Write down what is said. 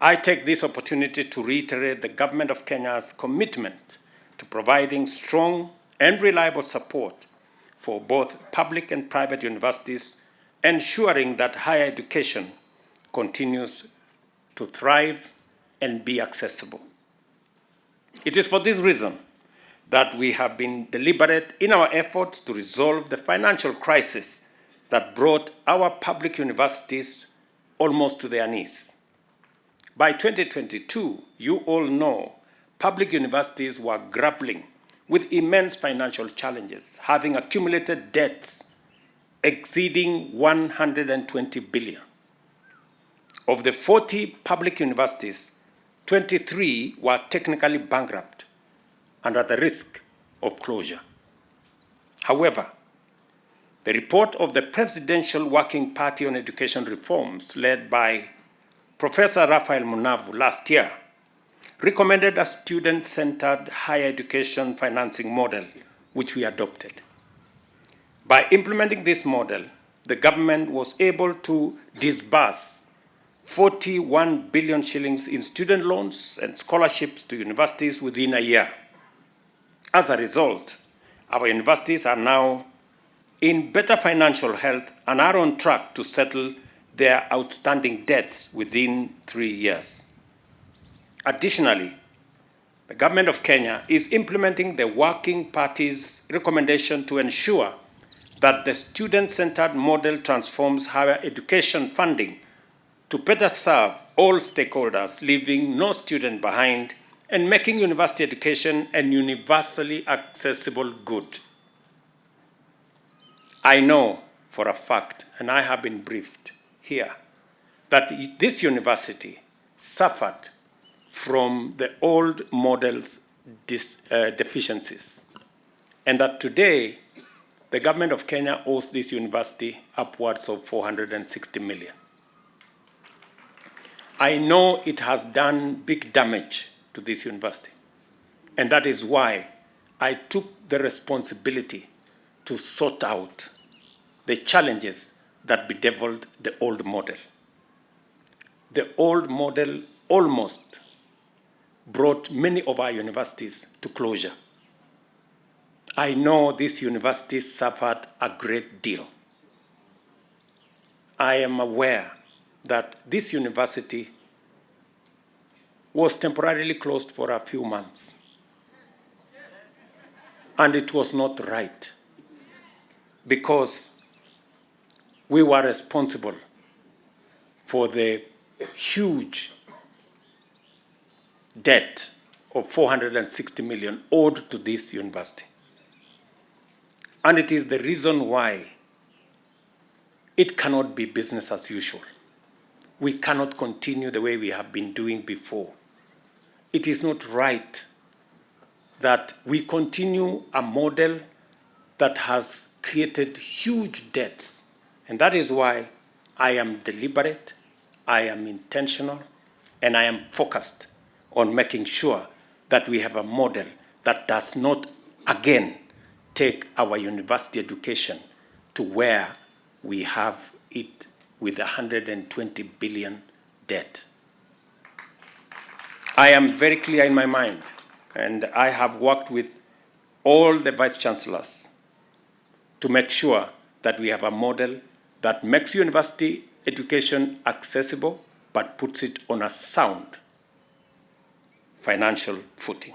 I take this opportunity to reiterate the Government of Kenya's commitment to providing strong and reliable support for both public and private universities, ensuring that higher education continues to thrive and be accessible. It is for this reason that we have been deliberate in our efforts to resolve the financial crisis that brought our public universities almost to their knees. By 2022, you all know public universities were grappling with immense financial challenges, having accumulated debts exceeding 120 billion. Of the 40 public universities, 23 were technically bankrupt and at the risk of closure. However, the report of the Presidential Working Party on Education Reforms, led by Professor Raphael Munavu last year, recommended a student-centered higher education financing model, which we adopted. By implementing this model, the government was able to disburse 41 billion shillings in student loans and scholarships to universities within a year. As a result, our universities are now in better financial health and are on track to settle their outstanding debts within 3 years. Additionally, the Government of Kenya is implementing the Working Party's recommendation to ensure that the student-centered model transforms higher education funding to better serve all stakeholders, leaving no student behind and making university education an universally accessible good. I know for a fact, and I have been briefed here, that this university suffered from the old model's deficiencies, and that today the Government of Kenya owes this university upwards of 460 million. I know it has done big damage to this university, and that is why I took the responsibility to sort out the challenges that bedeviled the old model. The old model almost brought many of our universities to closure. I know this university suffered a great deal. I am aware that this university was temporarily closed for a few months. And it was not right, because we were responsible for the huge debt of 460 million owed to this university. And it is the reason why it cannot be business as usual. We cannot continue the way we have been doing before. It is not right that we continue a model that has created huge debts. And that is why I am deliberate, I am intentional, and I am focused on making sure that we have a model that does not again take our university education to where we have it with 120 billion debt. I am very clear in my mind, and I have worked with all the vice chancellors to make sure that we have a model that makes university education accessible but puts it on a sound financial footing.